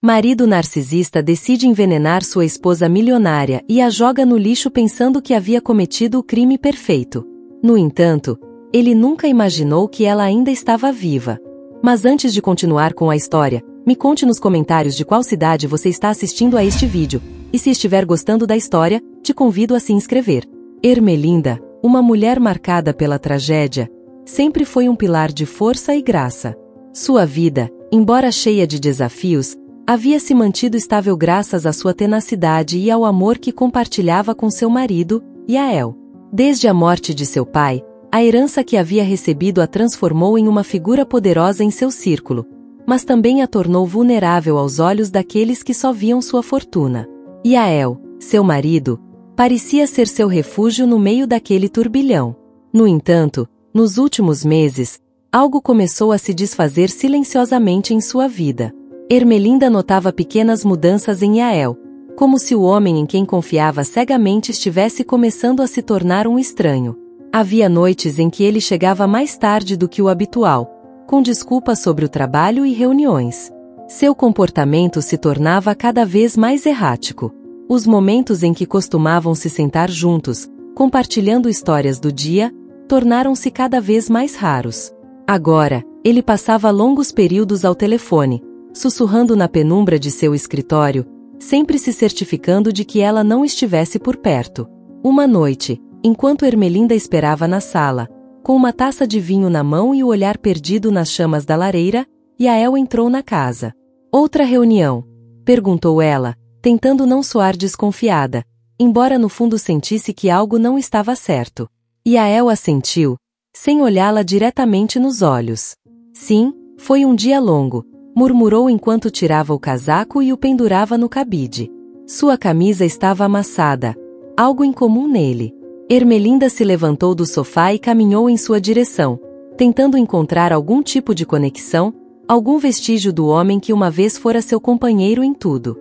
Marido narcisista decide envenenar sua esposa milionária e a joga no lixo pensando que havia cometido o crime perfeito. No entanto, ele nunca imaginou que ela ainda estava viva. Mas antes de continuar com a história, me conte nos comentários de qual cidade você está assistindo a este vídeo, e se estiver gostando da história, te convido a se inscrever. Ermelinda, uma mulher marcada pela tragédia, sempre foi um pilar de força e graça. Sua vida, embora cheia de desafios, havia se mantido estável graças à sua tenacidade e ao amor que compartilhava com seu marido, Yael. Desde a morte de seu pai, a herança que havia recebido a transformou em uma figura poderosa em seu círculo, mas também a tornou vulnerável aos olhos daqueles que só viam sua fortuna. Yael, seu marido, parecia ser seu refúgio no meio daquele turbilhão. No entanto, nos últimos meses, algo começou a se desfazer silenciosamente em sua vida. Ermelinda notava pequenas mudanças em Yael, como se o homem em quem confiava cegamente estivesse começando a se tornar um estranho. Havia noites em que ele chegava mais tarde do que o habitual, com desculpas sobre o trabalho e reuniões. Seu comportamento se tornava cada vez mais errático. Os momentos em que costumavam se sentar juntos, compartilhando histórias do dia, tornaram-se cada vez mais raros. Agora, ele passava longos períodos ao telefone, sussurrando na penumbra de seu escritório, sempre se certificando de que ela não estivesse por perto. Uma noite, enquanto Ermelinda esperava na sala, com uma taça de vinho na mão e o olhar perdido nas chamas da lareira, Yael entrou na casa. "Outra reunião?" perguntou ela, tentando não soar desconfiada, embora no fundo sentisse que algo não estava certo. Yael assentiu, sem olhá-la diretamente nos olhos. "Sim, foi um dia longo", murmurou enquanto tirava o casaco e o pendurava no cabide. Sua camisa estava amassada, algo incomum nele. Ermelinda se levantou do sofá e caminhou em sua direção, tentando encontrar algum tipo de conexão, algum vestígio do homem que uma vez fora seu companheiro em tudo.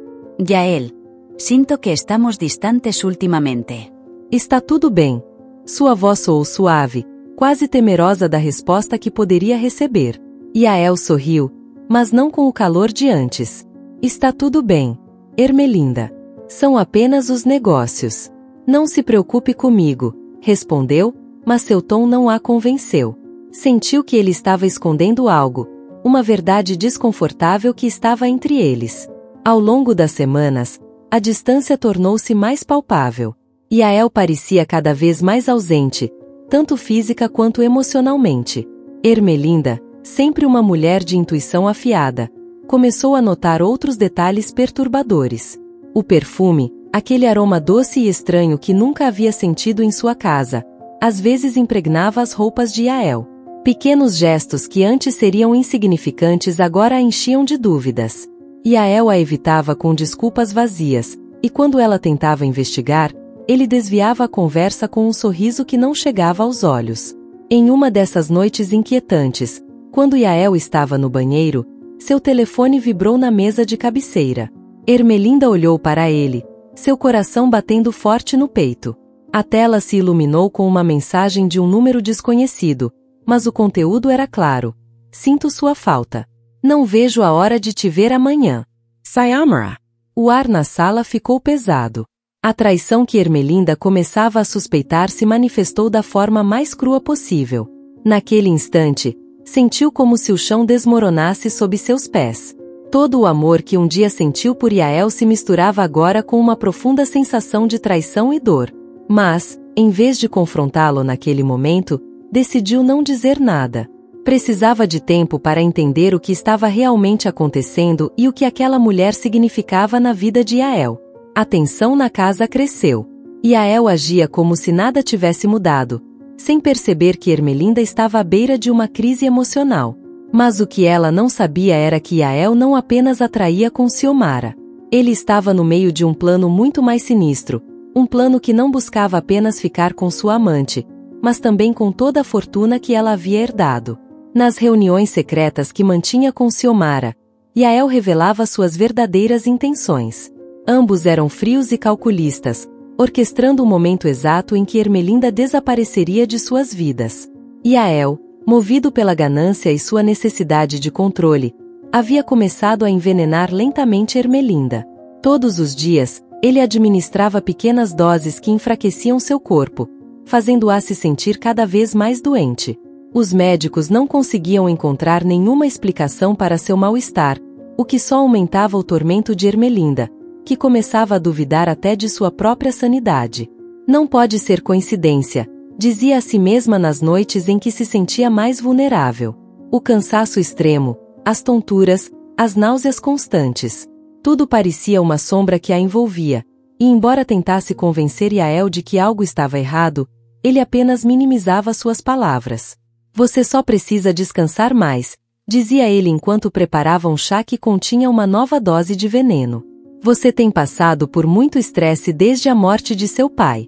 Yael, sinto que estamos distantes ultimamente. "Está tudo bem." Sua voz soou suave, quase temerosa da resposta que poderia receber. Yael sorriu, mas não com o calor de antes. "Está tudo bem, Ermelinda. São apenas os negócios. Não se preocupe comigo", respondeu, mas seu tom não a convenceu. Sentiu que ele estava escondendo algo, uma verdade desconfortável que estava entre eles. Ao longo das semanas, a distância tornou-se mais palpável. Yael parecia cada vez mais ausente, tanto física quanto emocionalmente. Ermelinda, sempre uma mulher de intuição afiada, começou a notar outros detalhes perturbadores. O perfume, aquele aroma doce e estranho que nunca havia sentido em sua casa, às vezes impregnava as roupas de Yael. Pequenos gestos que antes seriam insignificantes agora a enchiam de dúvidas. Yael a evitava com desculpas vazias, e quando ela tentava investigar, ele desviava a conversa com um sorriso que não chegava aos olhos. Em uma dessas noites inquietantes, quando Yael estava no banheiro, seu telefone vibrou na mesa de cabeceira. Ermelinda olhou para ele, seu coração batendo forte no peito. A tela se iluminou com uma mensagem de um número desconhecido, mas o conteúdo era claro. "Sinto sua falta. Não vejo a hora de te ver amanhã. Sayonara." O ar na sala ficou pesado. A traição que Ermelinda começava a suspeitar se manifestou da forma mais crua possível. Naquele instante, sentiu como se o chão desmoronasse sob seus pés. Todo o amor que um dia sentiu por Yael se misturava agora com uma profunda sensação de traição e dor. Mas, em vez de confrontá-lo naquele momento, decidiu não dizer nada. Precisava de tempo para entender o que estava realmente acontecendo e o que aquela mulher significava na vida de Yael. A tensão na casa cresceu. Yael agia como se nada tivesse mudado, sem perceber que Ermelinda estava à beira de uma crise emocional. Mas o que ela não sabia era que Yael não apenas a traía com Xiomara. Ele estava no meio de um plano muito mais sinistro, um plano que não buscava apenas ficar com sua amante, mas também com toda a fortuna que ela havia herdado. Nas reuniões secretas que mantinha com Xiomara, Yael revelava suas verdadeiras intenções. Ambos eram frios e calculistas, orquestrando o momento exato em que Ermelinda desapareceria de suas vidas. Yael, movido pela ganância e sua necessidade de controle, havia começado a envenenar lentamente Ermelinda. Todos os dias, ele administrava pequenas doses que enfraqueciam seu corpo, fazendo-a se sentir cada vez mais doente. Os médicos não conseguiam encontrar nenhuma explicação para seu mal-estar, o que só aumentava o tormento de Ermelinda, que começava a duvidar até de sua própria sanidade. Não pode ser coincidência, dizia a si mesma nas noites em que se sentia mais vulnerável. O cansaço extremo, as tonturas, as náuseas constantes. Tudo parecia uma sombra que a envolvia, e embora tentasse convencer Yael de que algo estava errado, ele apenas minimizava suas palavras. Você só precisa descansar mais, dizia ele enquanto preparava um chá que continha uma nova dose de veneno. Você tem passado por muito estresse desde a morte de seu pai.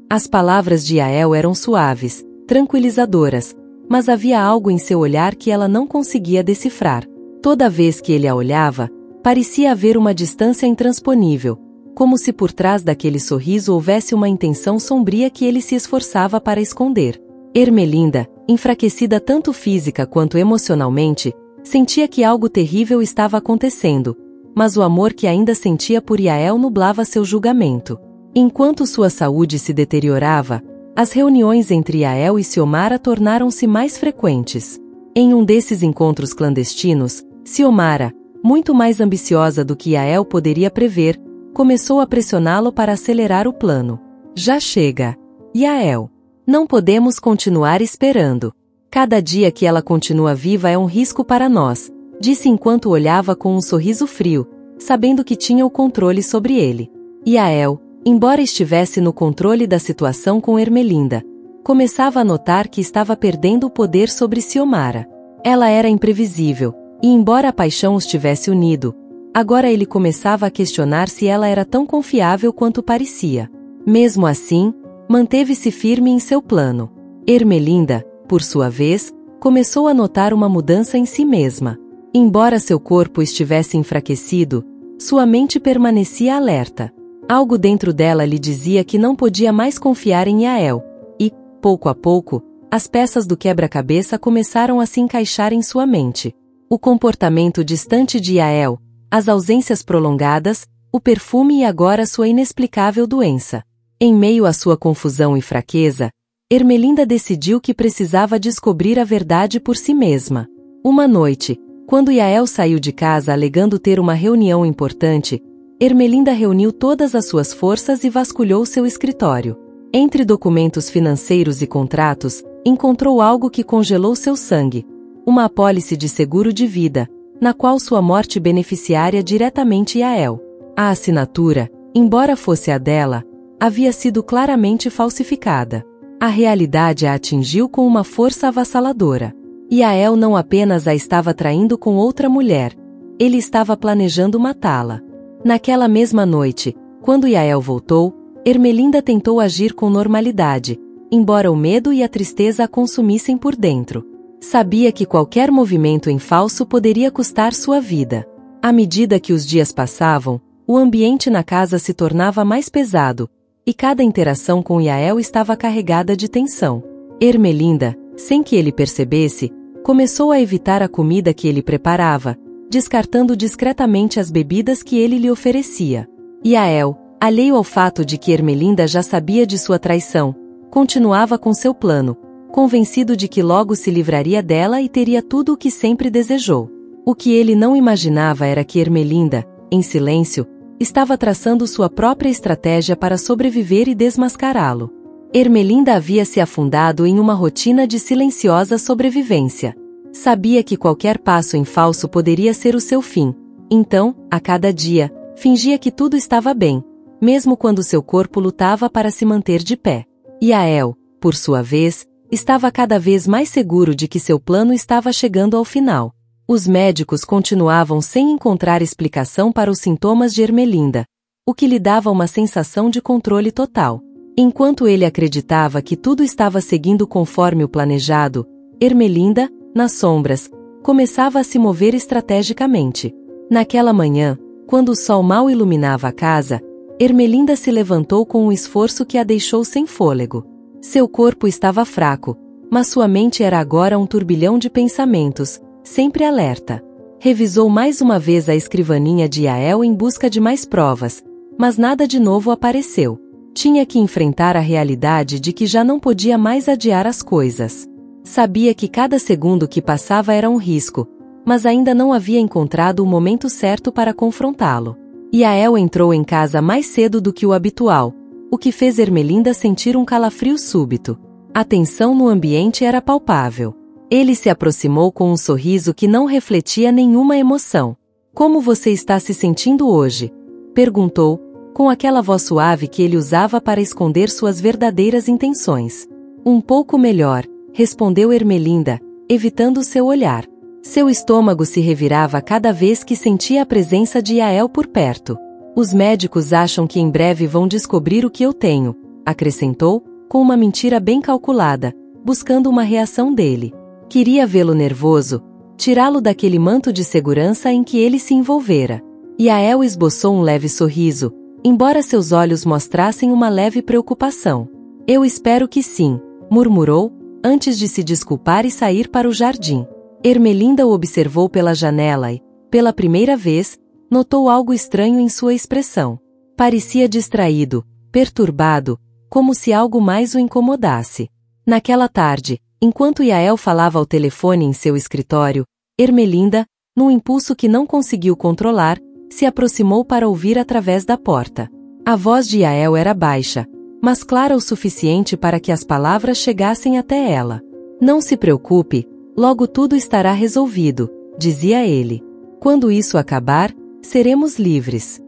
As palavras de Yael eram suaves, tranquilizadoras, mas havia algo em seu olhar que ela não conseguia decifrar. Toda vez que ele a olhava, parecia haver uma distância intransponível, como se por trás daquele sorriso houvesse uma intenção sombria que ele se esforçava para esconder. Ermelinda, enfraquecida tanto física quanto emocionalmente, sentia que algo terrível estava acontecendo, mas o amor que ainda sentia por Yael nublava seu julgamento. Enquanto sua saúde se deteriorava, as reuniões entre Yael e Xiomara tornaram-se mais frequentes. Em um desses encontros clandestinos, Xiomara, muito mais ambiciosa do que Yael poderia prever, começou a pressioná-lo para acelerar o plano. Já chega, Yael. Não podemos continuar esperando. Cada dia que ela continua viva é um risco para nós, disse enquanto olhava com um sorriso frio, sabendo que tinha o controle sobre ele. Yael, embora estivesse no controle da situação com Ermelinda, começava a notar que estava perdendo o poder sobre Xiomara. Ela era imprevisível, e embora a paixão os tivesse unido, agora ele começava a questionar se ela era tão confiável quanto parecia. Mesmo assim, manteve-se firme em seu plano. Ermelinda, por sua vez, começou a notar uma mudança em si mesma. Embora seu corpo estivesse enfraquecido, sua mente permanecia alerta. Algo dentro dela lhe dizia que não podia mais confiar em Yael, e, pouco a pouco, as peças do quebra-cabeça começaram a se encaixar em sua mente. O comportamento distante de Yael, as ausências prolongadas, o perfume e agora sua inexplicável doença. Em meio à sua confusão e fraqueza, Ermelinda decidiu que precisava descobrir a verdade por si mesma. Uma noite, quando Yael saiu de casa alegando ter uma reunião importante, Ermelinda reuniu todas as suas forças e vasculhou seu escritório. Entre documentos financeiros e contratos, encontrou algo que congelou seu sangue: uma apólice de seguro de vida, na qual sua morte beneficiaria diretamente Yael. A assinatura, embora fosse a dela, havia sido claramente falsificada. A realidade a atingiu com uma força avassaladora. Yael não apenas a estava traindo com outra mulher, ele estava planejando matá-la. Naquela mesma noite, quando Yael voltou, Ermelinda tentou agir com normalidade, embora o medo e a tristeza a consumissem por dentro. Sabia que qualquer movimento em falso poderia custar sua vida. À medida que os dias passavam, o ambiente na casa se tornava mais pesado, e cada interação com Yael estava carregada de tensão. Ermelinda, sem que ele percebesse, começou a evitar a comida que ele preparava, descartando discretamente as bebidas que ele lhe oferecia. Yael, alheio ao fato de que Ermelinda já sabia de sua traição, continuava com seu plano, convencido de que logo se livraria dela e teria tudo o que sempre desejou. O que ele não imaginava era que Ermelinda, em silêncio, estava traçando sua própria estratégia para sobreviver e desmascará-lo. Ermelinda havia se afundado em uma rotina de silenciosa sobrevivência. Sabia que qualquer passo em falso poderia ser o seu fim, então, a cada dia, fingia que tudo estava bem, mesmo quando seu corpo lutava para se manter de pé. Yael, por sua vez, estava cada vez mais seguro de que seu plano estava chegando ao final. Os médicos continuavam sem encontrar explicação para os sintomas de Ermelinda, o que lhe dava uma sensação de controle total. Enquanto ele acreditava que tudo estava seguindo conforme o planejado, Ermelinda, nas sombras, começava a se mover estrategicamente. Naquela manhã, quando o sol mal iluminava a casa, Ermelinda se levantou com um esforço que a deixou sem fôlego. Seu corpo estava fraco, mas sua mente era agora um turbilhão de pensamentos, sempre alerta. Revisou mais uma vez a escrivaninha de Yael em busca de mais provas, mas nada de novo apareceu. Tinha que enfrentar a realidade de que já não podia mais adiar as coisas. Sabia que cada segundo que passava era um risco, mas ainda não havia encontrado o momento certo para confrontá-lo. Yael entrou em casa mais cedo do que o habitual, o que fez Ermelinda sentir um calafrio súbito. A tensão no ambiente era palpável. Ele se aproximou com um sorriso que não refletia nenhuma emoção. "Como você está se sentindo hoje?" perguntou, com aquela voz suave que ele usava para esconder suas verdadeiras intenções. "Um pouco melhor", respondeu Ermelinda, evitando seu olhar. Seu estômago se revirava cada vez que sentia a presença de Yael por perto. "Os médicos acham que em breve vão descobrir o que eu tenho", acrescentou, com uma mentira bem calculada, buscando uma reação dele. Queria vê-lo nervoso, tirá-lo daquele manto de segurança em que ele se envolvera. Yael esboçou um leve sorriso, embora seus olhos mostrassem uma leve preocupação. "Eu espero que sim", murmurou, antes de se desculpar e sair para o jardim. Ermelinda o observou pela janela e, pela primeira vez, notou algo estranho em sua expressão. Parecia distraído, perturbado, como se algo mais o incomodasse. Naquela tarde, enquanto Yael falava ao telefone em seu escritório, Ermelinda, num impulso que não conseguiu controlar, se aproximou para ouvir através da porta. A voz de Yael era baixa, mas clara o suficiente para que as palavras chegassem até ela. "Não se preocupe, logo tudo estará resolvido", dizia ele. "Quando isso acabar, seremos livres."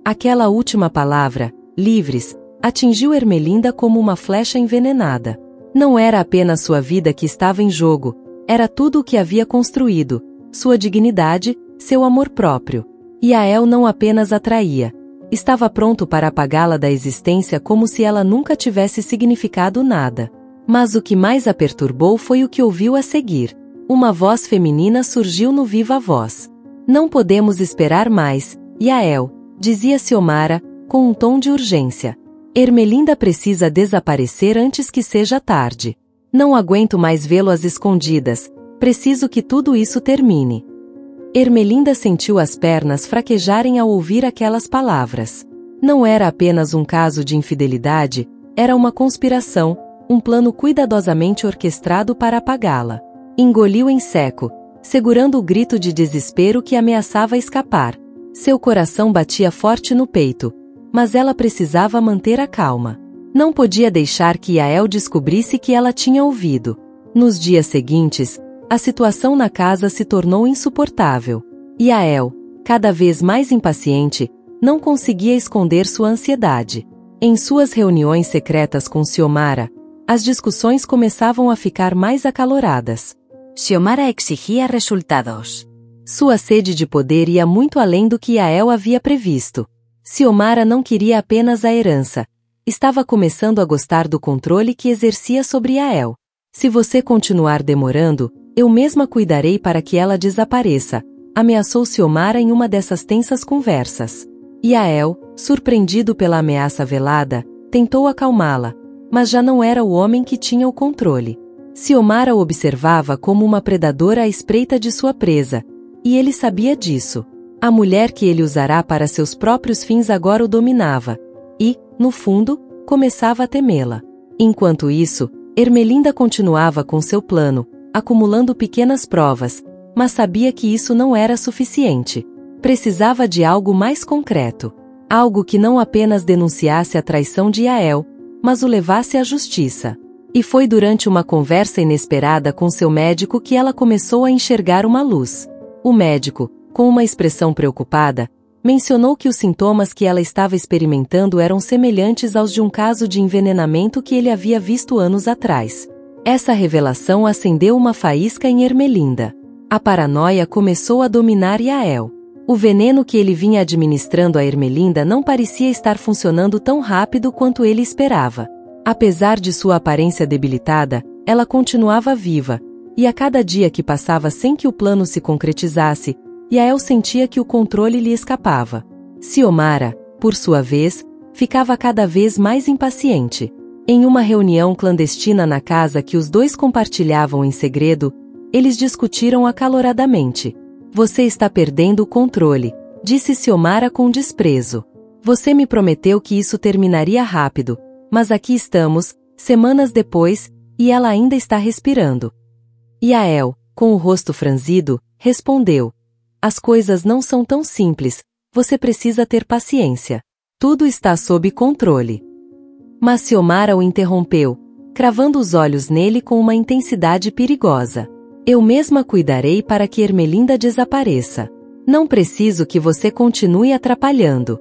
Aquela última palavra, livres, atingiu Ermelinda como uma flecha envenenada. Não era apenas sua vida que estava em jogo, era tudo o que havia construído, sua dignidade, seu amor próprio. Yael não apenas atraía, estava pronto para apagá-la da existência como se ela nunca tivesse significado nada. Mas o que mais a perturbou foi o que ouviu a seguir. Uma voz feminina surgiu no viva voz. "Não podemos esperar mais, Yael", dizia Xiomara, com um tom de urgência. "Ermelinda precisa desaparecer antes que seja tarde. Não aguento mais vê-lo às escondidas, preciso que tudo isso termine." Ermelinda sentiu as pernas fraquejarem ao ouvir aquelas palavras. Não era apenas um caso de infidelidade, era uma conspiração, um plano cuidadosamente orquestrado para apagá-la. Engoliu em seco, segurando o grito de desespero que ameaçava escapar. Seu coração batia forte no peito, mas ela precisava manter a calma. Não podia deixar que Yael descobrisse que ela tinha ouvido. Nos dias seguintes, a situação na casa se tornou insuportável. Yael, cada vez mais impaciente, não conseguia esconder sua ansiedade. Em suas reuniões secretas com Xiomara, as discussões começavam a ficar mais acaloradas. Xiomara exigia resultados. Sua sede de poder ia muito além do que Yael havia previsto. Xiomara não queria apenas a herança. Estava começando a gostar do controle que exercia sobre Yael. "Se você continuar demorando, eu mesma cuidarei para que ela desapareça", ameaçou Xiomara em uma dessas tensas conversas. Yael, surpreendido pela ameaça velada, tentou acalmá-la, mas já não era o homem que tinha o controle. Xiomara o observava como uma predadora à espreita de sua presa, e ele sabia disso. A mulher que ele usará para seus próprios fins agora o dominava, e, no fundo, começava a temê-la. Enquanto isso, Ermelinda continuava com seu plano, acumulando pequenas provas, mas sabia que isso não era suficiente. Precisava de algo mais concreto. Algo que não apenas denunciasse a traição de Yael, mas o levasse à justiça. E foi durante uma conversa inesperada com seu médico que ela começou a enxergar uma luz. O médico, com uma expressão preocupada, mencionou que os sintomas que ela estava experimentando eram semelhantes aos de um caso de envenenamento que ele havia visto anos atrás. Essa revelação acendeu uma faísca em Ermelinda. A paranoia começou a dominar Yael. O veneno que ele vinha administrando a Ermelinda não parecia estar funcionando tão rápido quanto ele esperava. Apesar de sua aparência debilitada, ela continuava viva, e a cada dia que passava sem que o plano se concretizasse, Yael sentia que o controle lhe escapava. Xiomara, por sua vez, ficava cada vez mais impaciente. Em uma reunião clandestina na casa que os dois compartilhavam em segredo, eles discutiram acaloradamente. Você está perdendo o controle, disse Xiomara com desprezo. Você me prometeu que isso terminaria rápido, mas aqui estamos, semanas depois, e ela ainda está respirando. Yael, com o rosto franzido, respondeu: as coisas não são tão simples, você precisa ter paciência. Tudo está sob controle. Mas Xiomara o interrompeu, cravando os olhos nele com uma intensidade perigosa. Eu mesma cuidarei para que Ermelinda desapareça. Não preciso que você continue atrapalhando.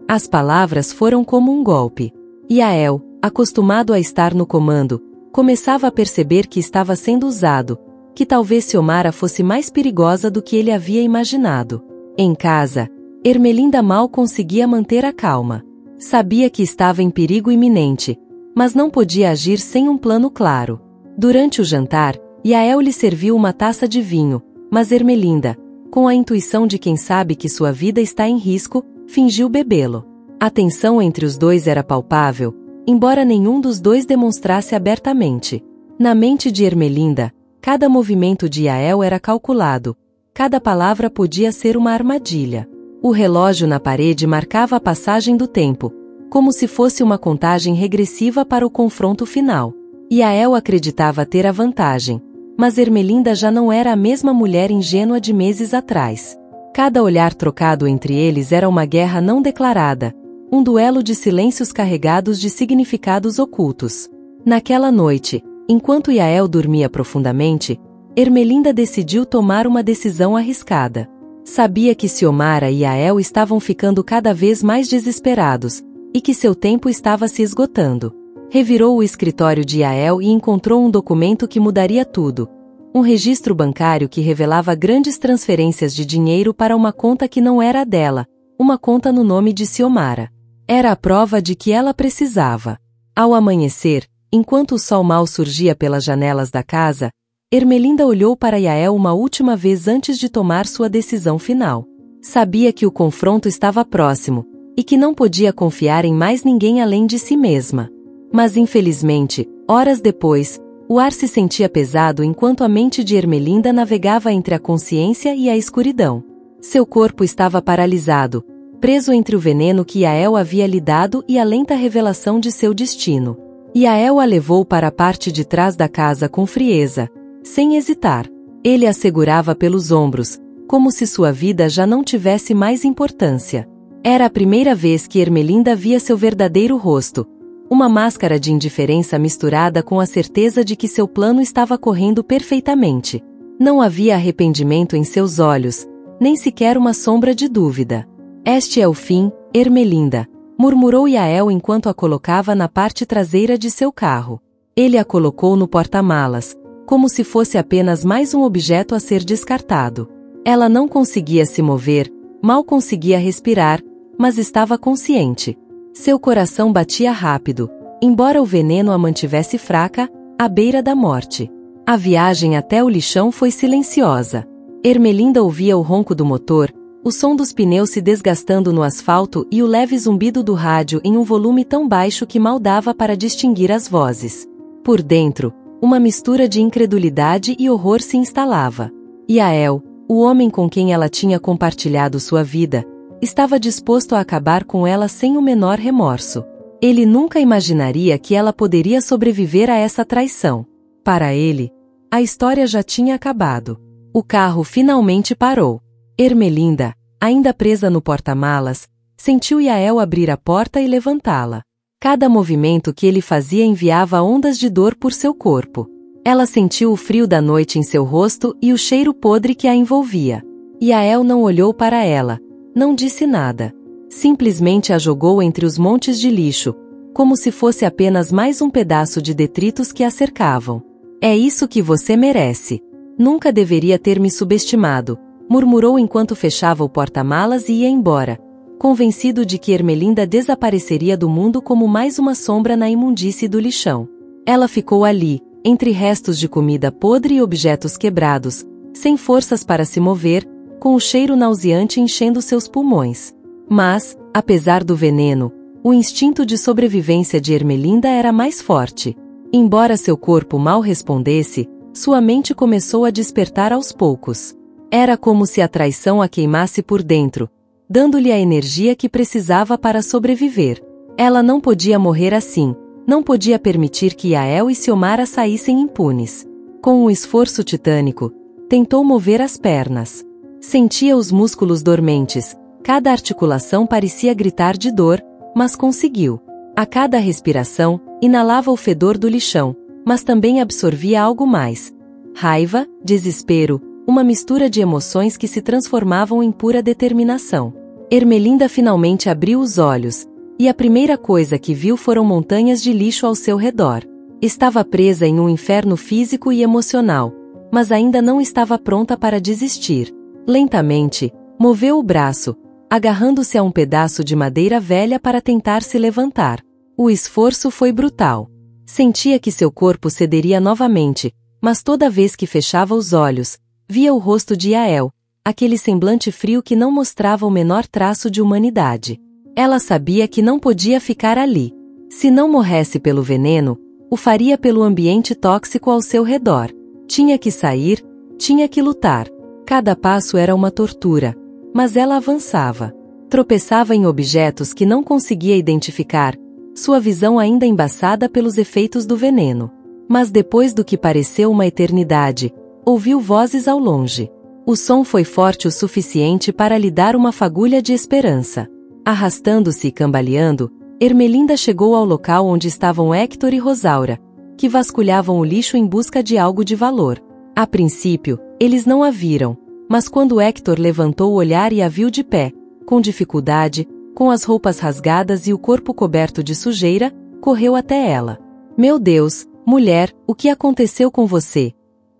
As palavras foram como um golpe. Yael, acostumado a estar no comando, começava a perceber que estava sendo usado, que talvez Xiomara fosse mais perigosa do que ele havia imaginado. Em casa, Ermelinda mal conseguia manter a calma. Sabia que estava em perigo iminente, mas não podia agir sem um plano claro. Durante o jantar, Yael lhe serviu uma taça de vinho, mas Ermelinda, com a intuição de quem sabe que sua vida está em risco, fingiu bebê-lo. A tensão entre os dois era palpável, embora nenhum dos dois demonstrasse abertamente. Na mente de Ermelinda, cada movimento de Yael era calculado, cada palavra podia ser uma armadilha. O relógio na parede marcava a passagem do tempo, como se fosse uma contagem regressiva para o confronto final. Yael acreditava ter a vantagem, mas Ermelinda já não era a mesma mulher ingênua de meses atrás. Cada olhar trocado entre eles era uma guerra não declarada, um duelo de silêncios carregados de significados ocultos. Naquela noite, enquanto Yael dormia profundamente, Ermelinda decidiu tomar uma decisão arriscada. Sabia que Xiomara e Yael estavam ficando cada vez mais desesperados, e que seu tempo estava se esgotando. Revirou o escritório de Yael e encontrou um documento que mudaria tudo. Um registro bancário que revelava grandes transferências de dinheiro para uma conta que não era a dela, uma conta no nome de Xiomara. Era a prova de que ela precisava. Ao amanhecer, enquanto o sol mal surgia pelas janelas da casa, Ermelinda olhou para Yael uma última vez antes de tomar sua decisão final. Sabia que o confronto estava próximo, e que não podia confiar em mais ninguém além de si mesma. Mas infelizmente, horas depois, o ar se sentia pesado enquanto a mente de Ermelinda navegava entre a consciência e a escuridão. Seu corpo estava paralisado, preso entre o veneno que Yael havia lhe dado e a lenta revelação de seu destino. Yael a levou para a parte de trás da casa com frieza, sem hesitar. Ele a segurava pelos ombros, como se sua vida já não tivesse mais importância. Era a primeira vez que Ermelinda via seu verdadeiro rosto, uma máscara de indiferença misturada com a certeza de que seu plano estava correndo perfeitamente. Não havia arrependimento em seus olhos, nem sequer uma sombra de dúvida. Este é o fim, Ermelinda, murmurou Yael enquanto a colocava na parte traseira de seu carro. Ele a colocou no porta-malas, como se fosse apenas mais um objeto a ser descartado. Ela não conseguia se mover, mal conseguia respirar, mas estava consciente. Seu coração batia rápido, embora o veneno a mantivesse fraca, à beira da morte. A viagem até o lixão foi silenciosa. Ermelinda ouvia o ronco do motor, o som dos pneus se desgastando no asfalto e o leve zumbido do rádio em um volume tão baixo que mal dava para distinguir as vozes. Por dentro, uma mistura de incredulidade e horror se instalava. Yael, o homem com quem ela tinha compartilhado sua vida, estava disposto a acabar com ela sem o menor remorso. Ele nunca imaginaria que ela poderia sobreviver a essa traição. Para ele, a história já tinha acabado. O carro finalmente parou. Ermelinda, ainda presa no porta-malas, sentiu Yael abrir a porta e levantá-la. Cada movimento que ele fazia enviava ondas de dor por seu corpo. Ela sentiu o frio da noite em seu rosto e o cheiro podre que a envolvia. Yael não olhou para ela, não disse nada. Simplesmente a jogou entre os montes de lixo, como se fosse apenas mais um pedaço de detritos que a cercavam. É isso que você merece. Nunca deveria ter me subestimado, murmurou enquanto fechava o porta-malas e ia embora, convencido de que Ermelinda desapareceria do mundo como mais uma sombra na imundície do lixão. Ela ficou ali, entre restos de comida podre e objetos quebrados, sem forças para se mover, com o cheiro nauseante enchendo seus pulmões. Mas, apesar do veneno, o instinto de sobrevivência de Ermelinda era mais forte. Embora seu corpo mal respondesse, sua mente começou a despertar aos poucos. Era como se a traição a queimasse por dentro, dando-lhe a energia que precisava para sobreviver. Ela não podia morrer assim, não podia permitir que Yael e Xiomara saíssem impunes. Com um esforço titânico, tentou mover as pernas. Sentia os músculos dormentes, cada articulação parecia gritar de dor, mas conseguiu. A cada respiração, inalava o fedor do lixão, mas também absorvia algo mais. Raiva, desespero, uma mistura de emoções que se transformavam em pura determinação. Ermelinda finalmente abriu os olhos, e a primeira coisa que viu foram montanhas de lixo ao seu redor. Estava presa em um inferno físico e emocional, mas ainda não estava pronta para desistir. Lentamente, moveu o braço, agarrando-se a um pedaço de madeira velha para tentar se levantar. O esforço foi brutal. Sentia que seu corpo cederia novamente, mas toda vez que fechava os olhos, via o rosto de Yael, aquele semblante frio que não mostrava o menor traço de humanidade. Ela sabia que não podia ficar ali. Se não morresse pelo veneno, o faria pelo ambiente tóxico ao seu redor. Tinha que sair, tinha que lutar. Cada passo era uma tortura, mas ela avançava. Tropeçava em objetos que não conseguia identificar, sua visão ainda embaçada pelos efeitos do veneno. Mas depois do que pareceu uma eternidade, ouviu vozes ao longe. O som foi forte o suficiente para lhe dar uma fagulha de esperança. Arrastando-se e cambaleando, Ermelinda chegou ao local onde estavam Héctor e Rosaura, que vasculhavam o lixo em busca de algo de valor. A princípio, eles não a viram, mas quando Héctor levantou o olhar e a viu de pé, com dificuldade, com as roupas rasgadas e o corpo coberto de sujeira, correu até ela. "Meu Deus, mulher, o que aconteceu com você?"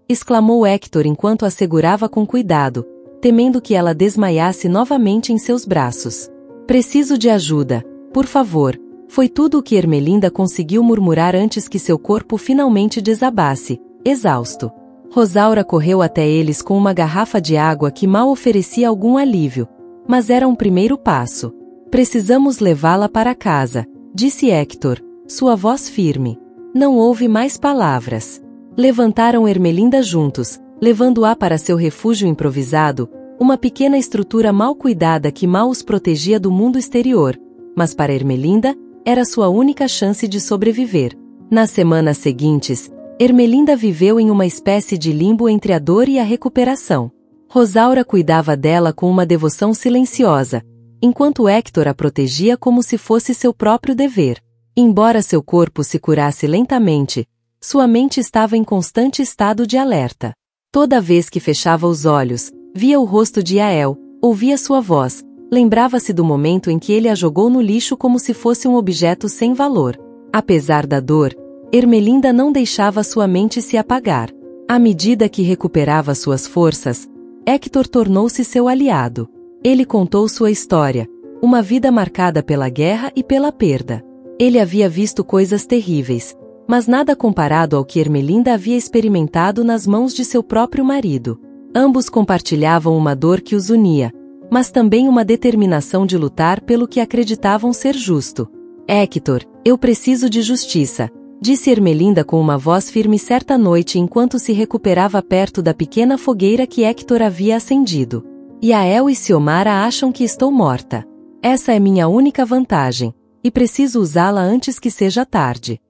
exclamou Héctor enquanto a segurava com cuidado, temendo que ela desmaiasse novamente em seus braços. "Preciso de ajuda, por favor", foi tudo o que Ermelinda conseguiu murmurar antes que seu corpo finalmente desabasse, exausto. Rosaura correu até eles com uma garrafa de água que mal oferecia algum alívio, mas era um primeiro passo. "Precisamos levá-la para casa", disse Héctor, sua voz firme. Não houve mais palavras. Levantaram Ermelinda juntos, levando-a para seu refúgio improvisado, uma pequena estrutura mal cuidada que mal os protegia do mundo exterior, mas para Ermelinda, era sua única chance de sobreviver. Nas semanas seguintes, Ermelinda viveu em uma espécie de limbo entre a dor e a recuperação. Rosaura cuidava dela com uma devoção silenciosa, enquanto Héctor a protegia como se fosse seu próprio dever. Embora seu corpo se curasse lentamente, sua mente estava em constante estado de alerta. Toda vez que fechava os olhos, via o rosto de Yael, ouvia sua voz, lembrava-se do momento em que ele a jogou no lixo como se fosse um objeto sem valor. Apesar da dor, Ermelinda não deixava sua mente se apagar. À medida que recuperava suas forças, Héctor tornou-se seu aliado. Ele contou sua história, uma vida marcada pela guerra e pela perda. Ele havia visto coisas terríveis, mas nada comparado ao que Ermelinda havia experimentado nas mãos de seu próprio marido. Ambos compartilhavam uma dor que os unia, mas também uma determinação de lutar pelo que acreditavam ser justo. "Héctor, eu preciso de justiça", disse Ermelinda com uma voz firme certa noite enquanto se recuperava perto da pequena fogueira que Héctor havia acendido. "Yael e Xiomara acham que estou morta. Essa é minha única vantagem, e preciso usá-la antes que seja tarde."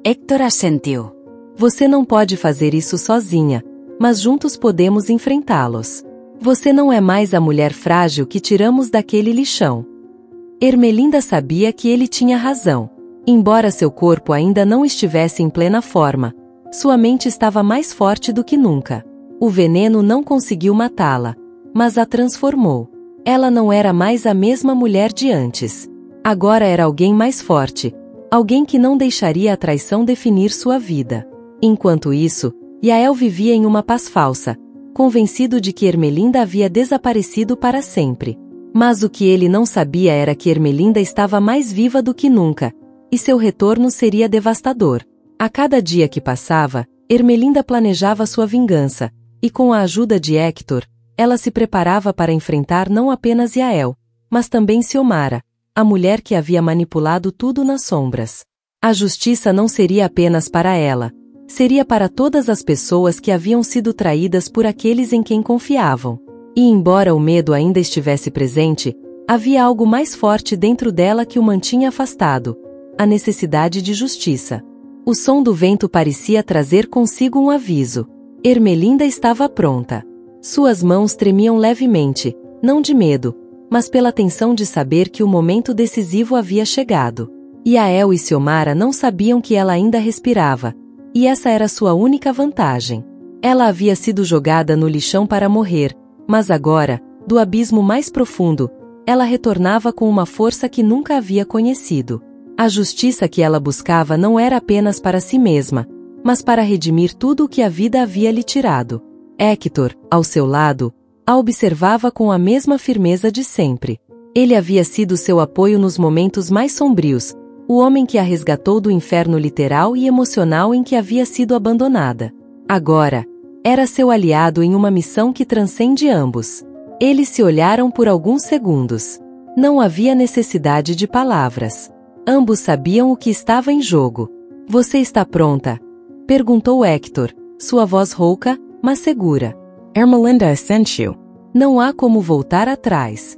Héctor assentiu. "Você não pode fazer isso sozinha, mas juntos podemos enfrentá-los. Você não é mais a mulher frágil que tiramos daquele lixão." Ermelinda sabia que ele tinha razão. Embora seu corpo ainda não estivesse em plena forma, sua mente estava mais forte do que nunca. O veneno não conseguiu matá-la, mas a transformou. Ela não era mais a mesma mulher de antes. Agora era alguém mais forte, alguém que não deixaria a traição definir sua vida. Enquanto isso, Yael vivia em uma paz falsa, convencido de que Ermelinda havia desaparecido para sempre. Mas o que ele não sabia era que Ermelinda estava mais viva do que nunca, e seu retorno seria devastador. A cada dia que passava, Ermelinda planejava sua vingança, e com a ajuda de Héctor, ela se preparava para enfrentar não apenas Yael, mas também Xiomara, a mulher que havia manipulado tudo nas sombras. A justiça não seria apenas para ela, Seria para todas as pessoas que haviam sido traídas por aqueles em quem confiavam. E embora o medo ainda estivesse presente, havia algo mais forte dentro dela que o mantinha afastado: a necessidade de justiça. O som do vento parecia trazer consigo um aviso. Ermelinda estava pronta. Suas mãos tremiam levemente, não de medo, mas pela tensão de saber que o momento decisivo havia chegado. Yael e Xiomara não sabiam que ela ainda respirava, e essa era sua única vantagem. Ela havia sido jogada no lixão para morrer, mas agora, do abismo mais profundo, ela retornava com uma força que nunca havia conhecido. A justiça que ela buscava não era apenas para si mesma, mas para redimir tudo o que a vida havia lhe tirado. Héctor, ao seu lado, a observava com a mesma firmeza de sempre. Ele havia sido seu apoio nos momentos mais sombrios, o homem que a resgatou do inferno literal e emocional em que havia sido abandonada. Agora, era seu aliado em uma missão que transcende ambos. Eles se olharam por alguns segundos. Não havia necessidade de palavras. Ambos sabiam o que estava em jogo. "Você está pronta?" perguntou Héctor, sua voz rouca, mas segura. "Ermelinda sent you." Não há como voltar atrás.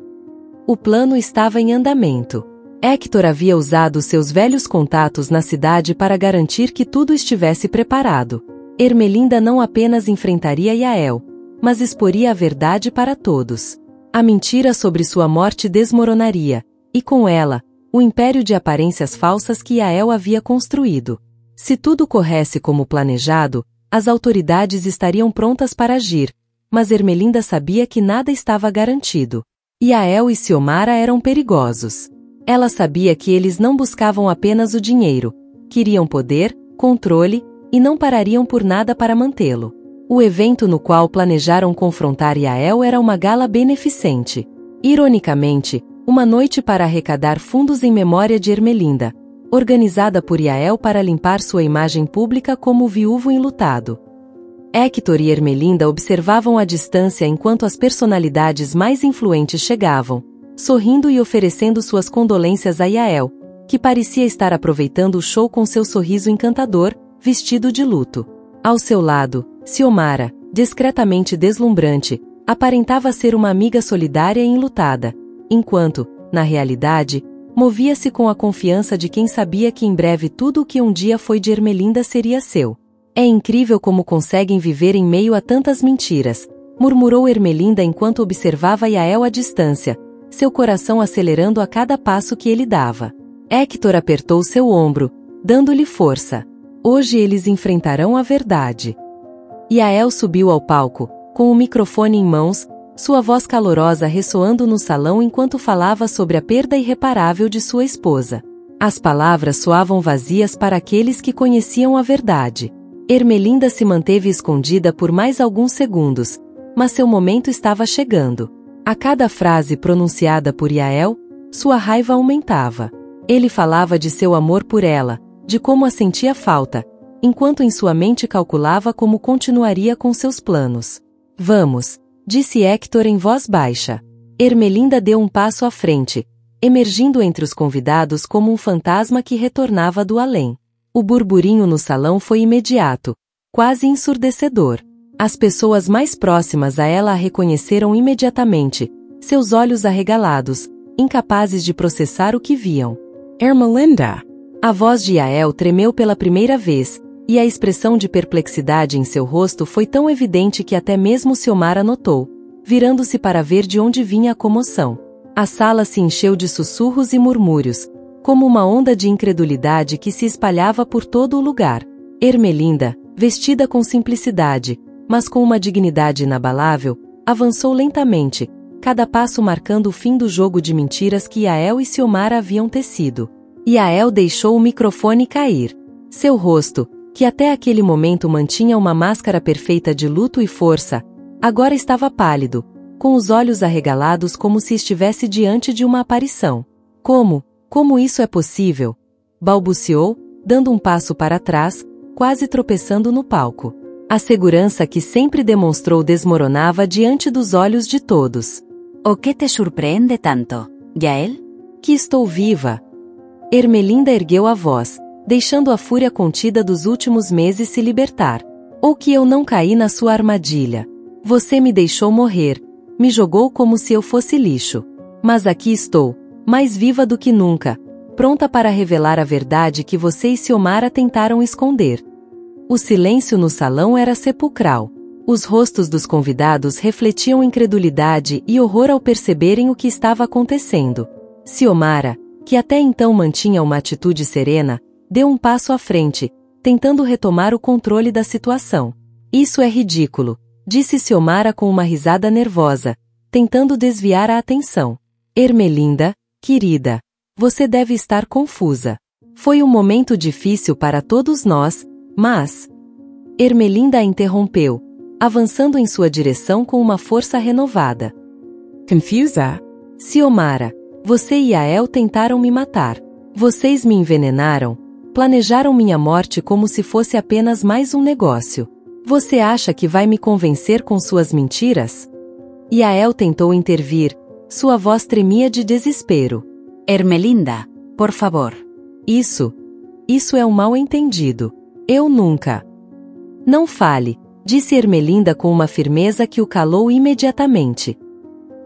O plano estava em andamento. Héctor havia usado seus velhos contatos na cidade para garantir que tudo estivesse preparado. Ermelinda não apenas enfrentaria Yael, mas exporia a verdade para todos. A mentira sobre sua morte desmoronaria, e com ela, o império de aparências falsas que Yael havia construído. Se tudo corresse como planejado, as autoridades estariam prontas para agir, mas Ermelinda sabia que nada estava garantido. Yael e Xiomara eram perigosos. Ela sabia que eles não buscavam apenas o dinheiro, queriam poder, controle, e não parariam por nada para mantê-lo. O evento no qual planejaram confrontar Yael era uma gala beneficente. Ironicamente, uma noite para arrecadar fundos em memória de Ermelinda, organizada por Yael para limpar sua imagem pública como viúvo enlutado. Héctor e Ermelinda observavam à distância enquanto as personalidades mais influentes chegavam, sorrindo e oferecendo suas condolências a Yael, que parecia estar aproveitando o show com seu sorriso encantador, vestido de luto. Ao seu lado, Xiomara, discretamente deslumbrante, aparentava ser uma amiga solidária e enlutada, enquanto, na realidade, movia-se com a confiança de quem sabia que em breve tudo o que um dia foi de Ermelinda seria seu. "É incrível como conseguem viver em meio a tantas mentiras", murmurou Ermelinda enquanto observava Yael à distância, seu coração acelerando a cada passo que ele dava. Héctor apertou seu ombro, dando-lhe força. Hoje eles enfrentarão a verdade. Yael subiu ao palco, com o microfone em mãos, sua voz calorosa ressoando no salão enquanto falava sobre a perda irreparável de sua esposa. As palavras soavam vazias para aqueles que conheciam a verdade. Ermelinda se manteve escondida por mais alguns segundos, mas seu momento estava chegando. A cada frase pronunciada por Yael, sua raiva aumentava. Ele falava de seu amor por ela, de como a sentia falta, enquanto em sua mente calculava como continuaria com seus planos. "Vamos", disse Héctor em voz baixa. Ermelinda deu um passo à frente, emergindo entre os convidados como um fantasma que retornava do além. O burburinho no salão foi imediato, quase ensurdecedor. As pessoas mais próximas a ela a reconheceram imediatamente, seus olhos arregalados, incapazes de processar o que viam. "Ermelinda!" A voz de Yael tremeu pela primeira vez, e a expressão de perplexidade em seu rosto foi tão evidente que até mesmo Xiomara notou, virando-se para ver de onde vinha a comoção. A sala se encheu de sussurros e murmúrios, como uma onda de incredulidade que se espalhava por todo o lugar. Ermelinda, vestida com simplicidade, mas com uma dignidade inabalável, avançou lentamente, cada passo marcando o fim do jogo de mentiras que Yael e Xiomara haviam tecido. Yael deixou o microfone cair. Seu rosto, que até aquele momento mantinha uma máscara perfeita de luto e força, agora estava pálido, com os olhos arregalados como se estivesse diante de uma aparição. Como isso é possível?" balbuciou, dando um passo para trás, quase tropeçando no palco. A segurança que sempre demonstrou desmoronava diante dos olhos de todos. ¿O qué te surpreende tanto, Yael? "Que estou viva." Ermelinda ergueu a voz, deixando a fúria contida dos últimos meses se libertar. Ou que eu não caí na sua armadilha. Você me deixou morrer, me jogou como se eu fosse lixo. Mas aqui estou, mais viva do que nunca, pronta para revelar a verdade que você e Xiomara tentaram esconder. O silêncio no salão era sepulcral. Os rostos dos convidados refletiam incredulidade e horror ao perceberem o que estava acontecendo. Xiomara, que até então mantinha uma atitude serena, deu um passo à frente, tentando retomar o controle da situação. Isso é ridículo, disse Xiomara com uma risada nervosa, tentando desviar a atenção. Ermelinda, querida, você deve estar confusa. Foi um momento difícil para todos nós, mas... Ermelinda a interrompeu, avançando em sua direção com uma força renovada. Confusa? Xiomara, você e Yael tentaram me matar. Vocês me envenenaram, planejaram minha morte como se fosse apenas mais um negócio. Você acha que vai me convencer com suas mentiras? Yael tentou intervir, sua voz tremia de desespero. Ermelinda, por favor. Isso é um mal-entendido. Eu nunca... Não fale, disse Ermelinda com uma firmeza que o calou imediatamente.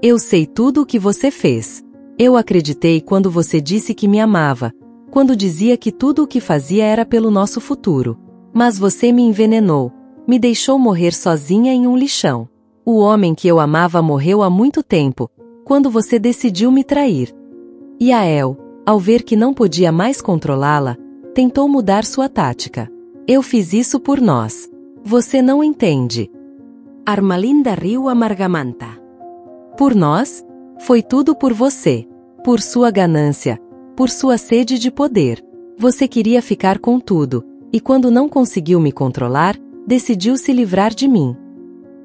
Eu sei tudo o que você fez. Eu acreditei quando você disse que me amava, quando dizia que tudo o que fazia era pelo nosso futuro. Mas você me envenenou, me deixou morrer sozinha em um lixão. O homem que eu amava morreu há muito tempo, quando você decidiu me trair. Yael, ao ver que não podia mais controlá-la, tentou mudar sua tática. Eu fiz isso por nós. Você não entende. Armalinda riu amargamanta. Por nós? Foi tudo por você. Por sua ganância. Por sua sede de poder. Você queria ficar com tudo, e quando não conseguiu me controlar, decidiu se livrar de mim.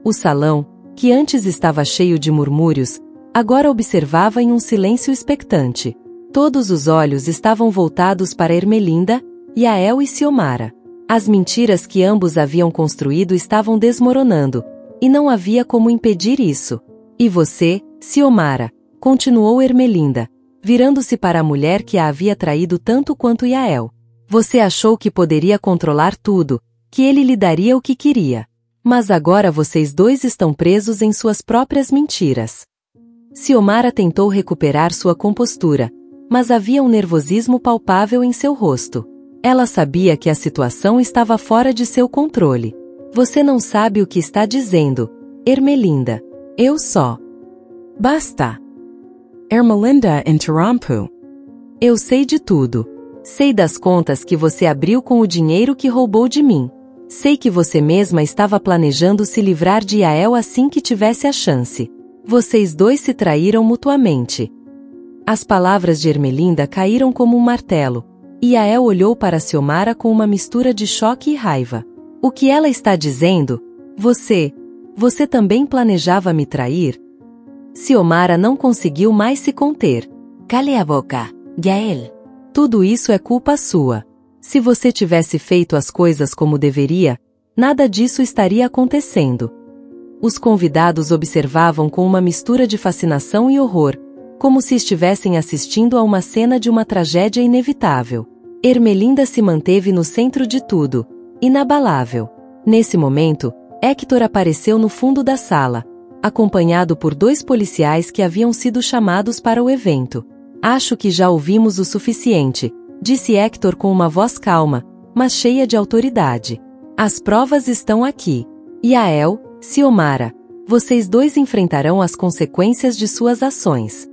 O salão, que antes estava cheio de murmúrios, agora observava em um silêncio expectante. Todos os olhos estavam voltados para Ermelinda, Yael e Xiomara. As mentiras que ambos haviam construído estavam desmoronando, e não havia como impedir isso. E você, Xiomara, continuou Ermelinda, virando-se para a mulher que a havia traído tanto quanto Yael. Você achou que poderia controlar tudo, que ele lhe daria o que queria. Mas agora vocês dois estão presos em suas próprias mentiras. Xiomara tentou recuperar sua compostura, mas havia um nervosismo palpável em seu rosto. Ela sabia que a situação estava fora de seu controle. Você não sabe o que está dizendo, Ermelinda. Eu só. Basta. Ermelinda interrompu. Eu sei de tudo. Sei das contas que você abriu com o dinheiro que roubou de mim. Sei que você mesma estava planejando se livrar de Yael assim que tivesse a chance. Vocês dois se traíram mutuamente. As palavras de Ermelinda caíram como um martelo, e Yael olhou para Xiomara com uma mistura de choque e raiva. O que ela está dizendo? Você também planejava me trair? Xiomara não conseguiu mais se conter. Cale a boca, Yael. Tudo isso é culpa sua. Se você tivesse feito as coisas como deveria, nada disso estaria acontecendo. Os convidados observavam com uma mistura de fascinação e horror, como se estivessem assistindo a uma cena de uma tragédia inevitável. Ermelinda se manteve no centro de tudo, inabalável. Nesse momento, Héctor apareceu no fundo da sala, acompanhado por 2 policiais que haviam sido chamados para o evento. Acho que já ouvimos o suficiente, disse Héctor com uma voz calma, mas cheia de autoridade. As provas estão aqui. Yael, Xiomara, vocês dois enfrentarão as consequências de suas ações.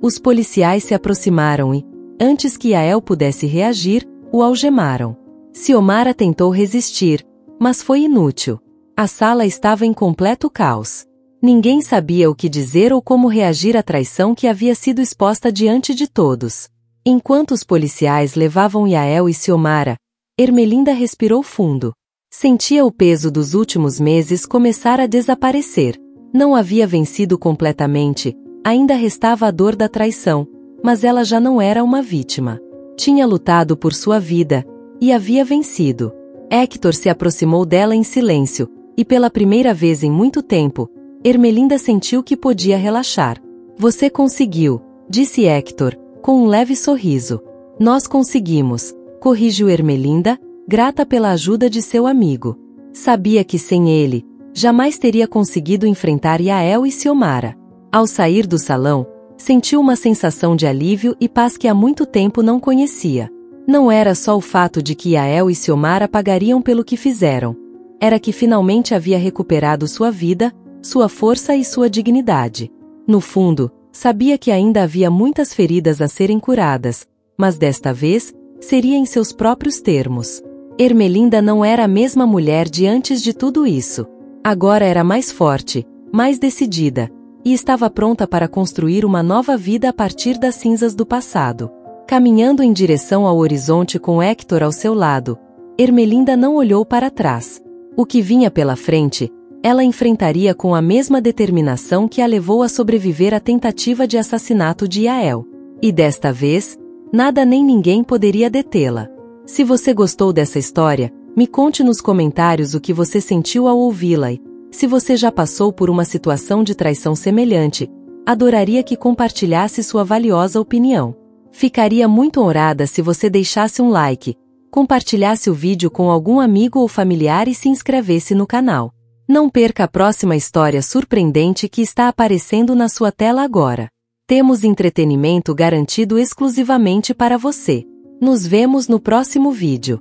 Os policiais se aproximaram e, antes que Yael pudesse reagir, o algemaram. Xiomara tentou resistir, mas foi inútil. A sala estava em completo caos. Ninguém sabia o que dizer ou como reagir à traição que havia sido exposta diante de todos. Enquanto os policiais levavam Yael e Xiomara, Ermelinda respirou fundo. Sentia o peso dos últimos meses começar a desaparecer. Não havia vencido completamente, ainda restava a dor da traição, mas ela já não era uma vítima. Tinha lutado por sua vida, e havia vencido. Héctor se aproximou dela em silêncio, e pela primeira vez em muito tempo, Ermelinda sentiu que podia relaxar. Você conseguiu, disse Héctor, com um leve sorriso. Nós conseguimos. corrigiu Ermelinda, grata pela ajuda de seu amigo. Sabia que sem ele, jamais teria conseguido enfrentar Yael e Xiomara. Ao sair do salão, sentiu uma sensação de alívio e paz que há muito tempo não conhecia. Não era só o fato de que Yael e Xiomara pagariam pelo que fizeram. Era que finalmente havia recuperado sua vida, sua força e sua dignidade. No fundo, sabia que ainda havia muitas feridas a serem curadas, mas desta vez, seria em seus próprios termos. Ermelinda não era a mesma mulher de antes de tudo isso. Agora era mais forte, mais decidida, e estava pronta para construir uma nova vida a partir das cinzas do passado. Caminhando em direção ao horizonte com Héctor ao seu lado, Ermelinda não olhou para trás. O que vinha pela frente, ela enfrentaria com a mesma determinação que a levou a sobreviver à tentativa de assassinato de Yael. E desta vez, nada nem ninguém poderia detê-la. Se você gostou dessa história, me conte nos comentários o que você sentiu ao ouvi-la e, se você já passou por uma situação de traição semelhante, adoraria que compartilhasse sua valiosa opinião. Ficaria muito honrada se você deixasse um like, compartilhasse o vídeo com algum amigo ou familiar e se inscrevesse no canal. Não perca a próxima história surpreendente que está aparecendo na sua tela agora. Temos entretenimento garantido exclusivamente para você. Nos vemos no próximo vídeo.